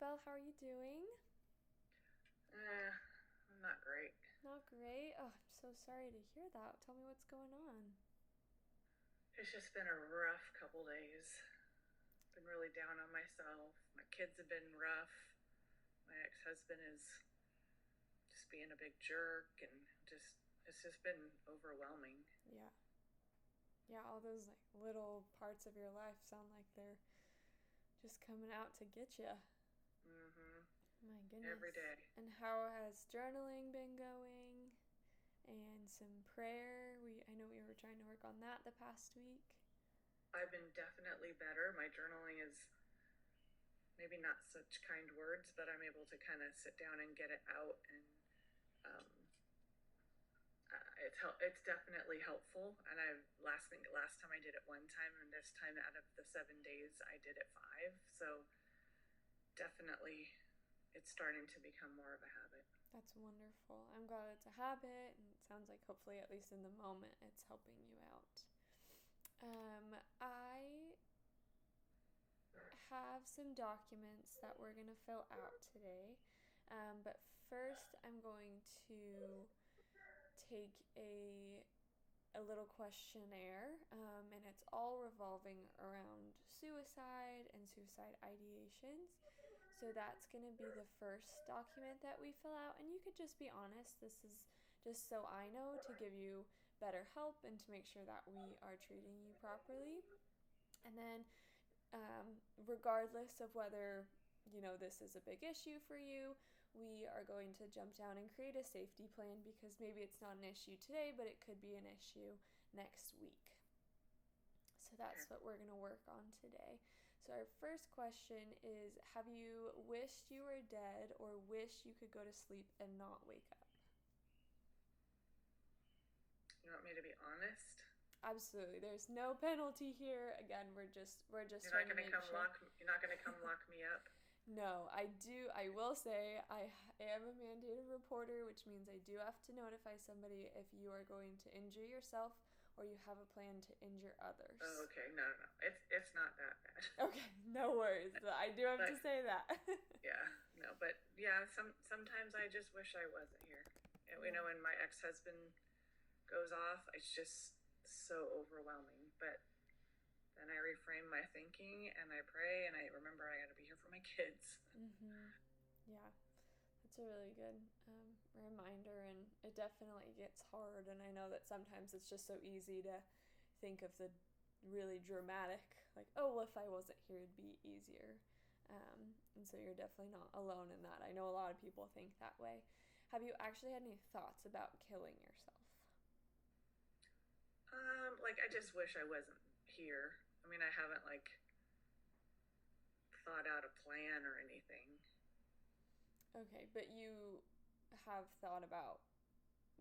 Belle. How are you doing? I'm not great. Not great. Oh, I'm so sorry to hear that. Tell me what's going on. It's just been a rough couple days. Been really down on myself. My kids have been rough. My ex-husband is just being a big jerk, and just it's just been overwhelming. Yeah. Yeah, all those like little parts of your life sound like they're just coming out to get you. Mm-hmm. My Every goodness. day. And how has journaling been going? And some prayer. I know we were trying to work on that the past week. I've been definitely better. My journaling is maybe not such kind words, but I'm able to kind of sit down and get it out, and um, it's definitely helpful. And last time I did it one time, and this time out of the 7 days I did it five. So definitely, it's starting to become more of a habit. That's wonderful. I'm glad it's a habit, and it sounds like hopefully, at least in the moment, it's helping you out. I have some documents that we're going to fill out today. But first, I'm going to take a little questionnaire, and it's all revolving around suicide and suicide ideations. So that's going to be the first document that we fill out, and you could just be honest. This is just so I know to give you better help and to make sure that we are treating you properly. And then, regardless of whether this is a big issue for you, we are going to jump down and create a safety plan because maybe it's not an issue today, but it could be an issue next week. So Okay. that's what we're going to work on today. So our first question is, have you wished you were dead or wish you could go to sleep and not wake up? You want me to be honest? Absolutely. There's no penalty here. Again, we're just You're not trying to going to make come sure. lock. You're not going to come lock me up. No, I do. I will say I am a mandated reporter, which means I do have to notify somebody if you are going to injure yourself or you have a plan to injure Oh, others. okay. No, no, no. It's not that bad. Okay, no worries. I do have to But say that. yeah, no. But yeah, sometimes I just wish I wasn't here. Yeah. When my ex-husband goes off, it's just so overwhelming. But then I reframe my thinking and I pray and I remember I got to be here for my kids. Mhm. Yeah. That's a really good reminder, and it definitely gets hard. And I know that sometimes it's just so easy to think of the really dramatic, like, oh, well, if I wasn't here, it'd be easier. And so you're definitely not alone in that. I know a lot of people think that way. Have you actually had any thoughts about killing yourself? Like I just wish I wasn't here. I mean, I haven't like thought out a plan or anything. Okay, but you have thought about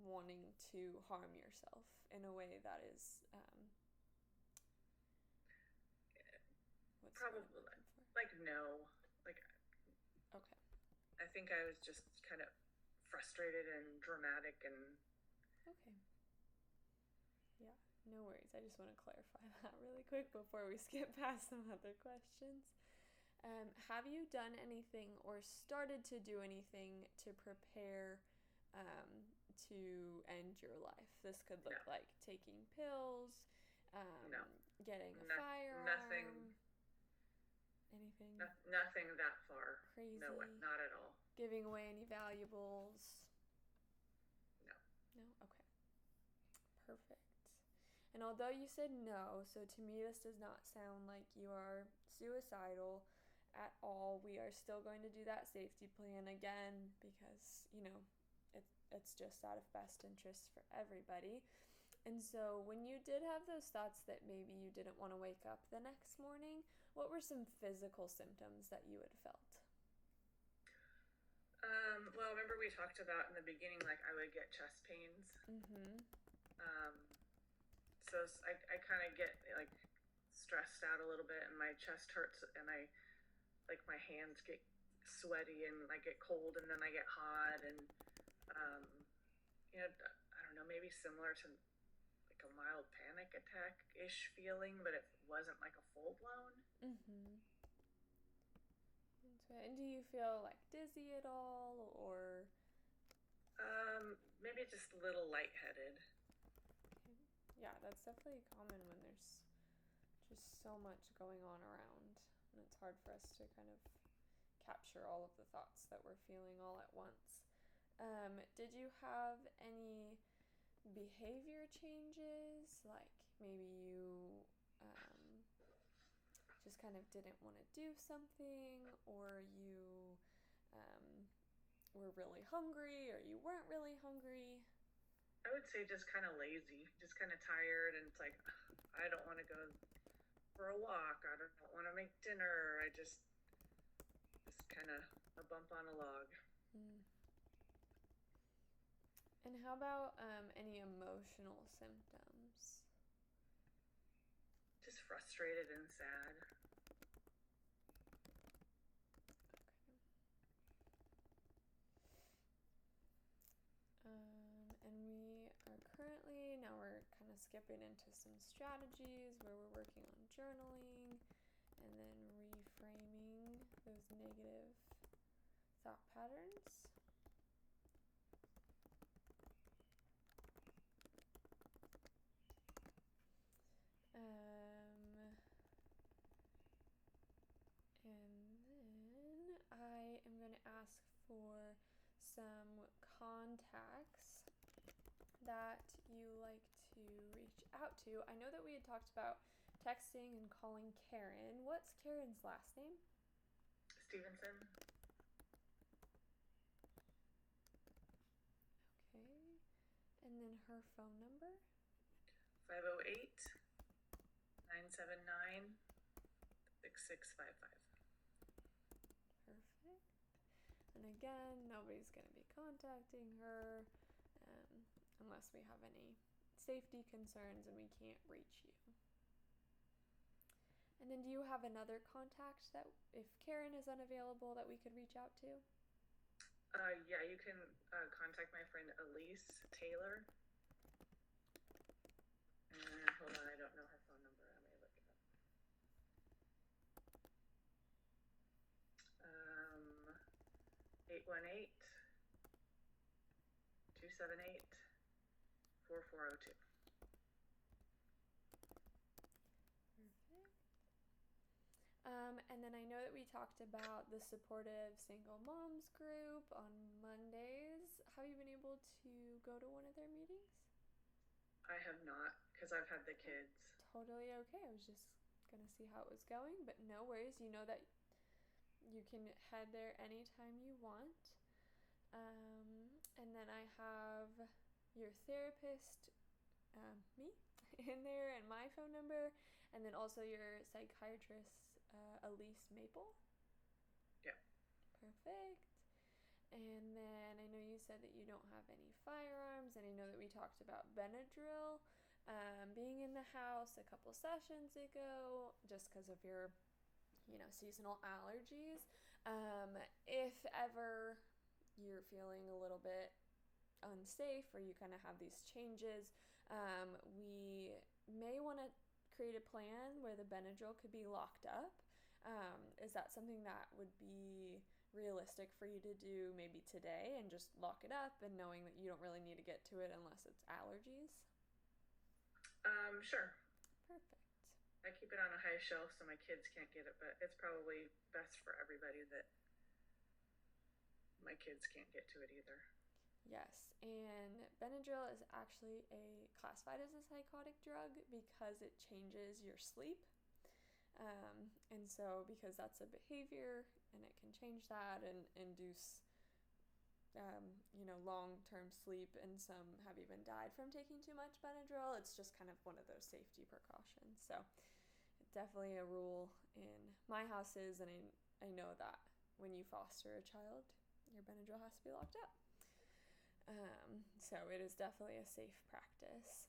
wanting to harm yourself in a way that is, what's the word I'm Probably looking for? like no. Like Okay. I think I was just kind of frustrated and dramatic and Okay. Yeah, no worries. I just want to clarify that really quick before we skip past some other questions. Have you done anything or started to do anything to prepare to end your life? This could no, look like taking pills, no, getting a nothing, firearm, anything nothing that far. No, crazy, not at all. giving away any valuables. No. No? Okay. Perfect. And although you said no, so to me this does not sound like you are suicidal at all. We are still going to do that safety plan again because, it's just out of best interest for everybody. And so when you did have those thoughts that maybe you didn't want to wake up the next morning, what were some physical symptoms that you had felt? Well, remember we talked about in the beginning, like I would get chest pains. Mm-hmm. Um, so I kind of get like stressed out a little bit, and my chest hurts, and I like my hands get sweaty, and I get cold, and then I get hot, and um, I don't know, maybe similar to like a mild panic attack ish feeling, but it wasn't like a full blown. Mm-hmm. And Do you feel like dizzy at all, or? Maybe just a little lightheaded. Okay. Yeah, that's definitely common when there's just so much going on around, and it's hard for us to kind of capture all of the thoughts that we're feeling all at once. Did you have any behavior changes? Like maybe you just kind of didn't want to do something, or you were really hungry, or you weren't really hungry? I would say just kind of lazy, just kind of tired, and it's like, I don't want to go for a walk. I don't want to make dinner. I just kind of a bump on a log. Mm. And how about any emotional symptoms? Just frustrated and sad. And we are currently, now we're kind of skipping into some strategies where we're working on journaling and then reframing those negative thought patterns. And then I am going to ask for some contacts that you like to reach out to. I know that we had talked about texting and calling Karen. What's Karen's last name? Stevenson. Okay. And then her phone number? 508-979-6655. Perfect. And again, nobody's going to be contacting her unless we have any safety concerns and we can't reach you. And then do you have another contact that if Karen is unavailable that we could reach out to? Yeah, you can contact my friend Elise Taylor. And hold on, I don't know her phone number. I may look it up. 818-278-4402. Perfect. And then I know that we talked about the supportive single moms group on Mondays. Have you been able to go to one of their meetings? I have not, because I've had the kids. Totally okay. I was just going to see how it was going, but no worries. You know that you can head there anytime you want. And then I have your therapist, me, in there, and my phone number, and then also your psychiatrist, Elise Maple. Yeah. Perfect. And then I know you said that you don't have any firearms, and I know that we talked about Benadryl being in the house a couple sessions ago just because of your, seasonal allergies. If ever you're feeling a little bit unsafe or you kind of have these changes, we may want to create a plan where the Benadryl could be locked up. Is that something that would be realistic for you to do maybe today and just lock it up and knowing that you don't really need to get to it unless it's allergies? Sure. Perfect. I keep it on a high shelf so my kids can't get it, but it's probably best for everybody that my kids can't get to it either. Yes, and Benadryl is actually classified as a psychotic drug because it changes your sleep. And so because that's a behavior and it can change that and induce long-term sleep, and some have even died from taking too much Benadryl. It's just kind of one of those safety precautions. So definitely a rule in my houses, and I know that when you foster a child, your Benadryl has to be locked up. So it is definitely a safe practice.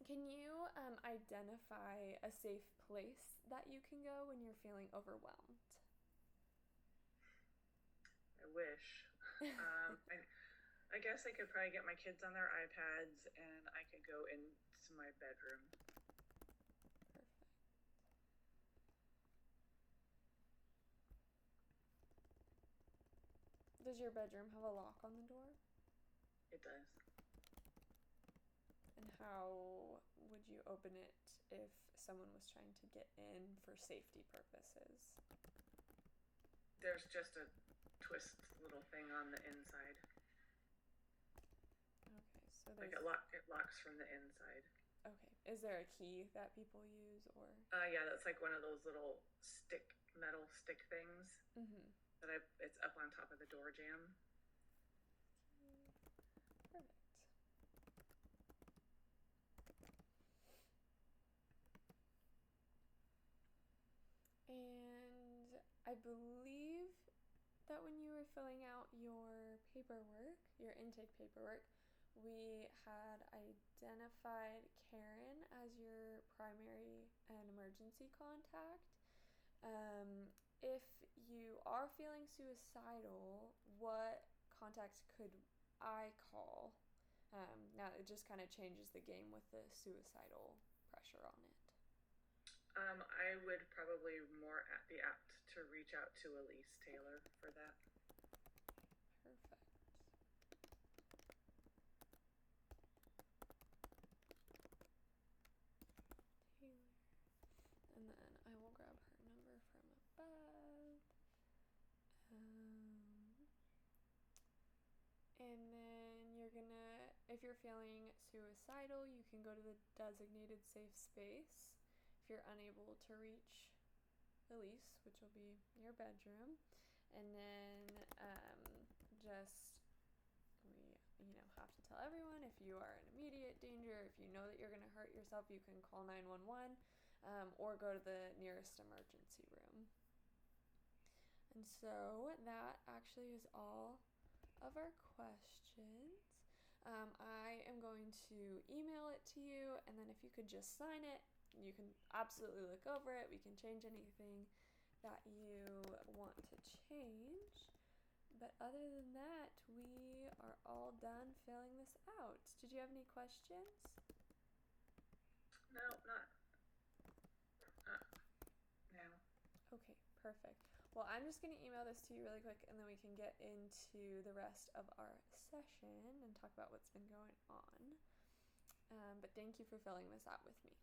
Can you identify a safe place that you can go when you're feeling overwhelmed? I wish. I guess I could probably get my kids on their iPads and I could go into my bedroom. Perfect. Does your bedroom have a lock on the door? It does. And how would you open it if someone was trying to get in for safety purposes? There's just a twist little thing on the inside. Okay, so Like there's... it locks from the inside. Okay. Is there a key that people use, or? Yeah, that's like one of those little metal stick things Mm-hmm. it's up on top of the door jamb. Perfect. And I believe that when you were filling out your paperwork, your intake paperwork, we had identified Karen as your primary and emergency contact. If you are feeling suicidal, what contact could I call? Now it just kind of changes the game with the suicidal pressure on it. I would probably be apt to reach out to Elise Taylor for that. Perfect. Taylor. And then I will grab her number from above. And then you're gonna, if you're feeling suicidal, you can go to the designated safe space. If you're unable to reach Elise, which will be your bedroom, and then just we have to tell everyone if you are in immediate danger, if you know that you're gonna hurt yourself, you can call 911 or go to the nearest emergency room. And so that actually is all of our questions. I am going to email it to you, and then if you could just sign it, you can absolutely look over it. We can change anything that you want to change. But other than that, we are all done filling this out. Did you have any questions? No, not now. Okay, perfect. Well, I'm just going to email this to you really quick, and then we can get into the rest of our session and talk about what's been going on. But thank you for filling this out with me.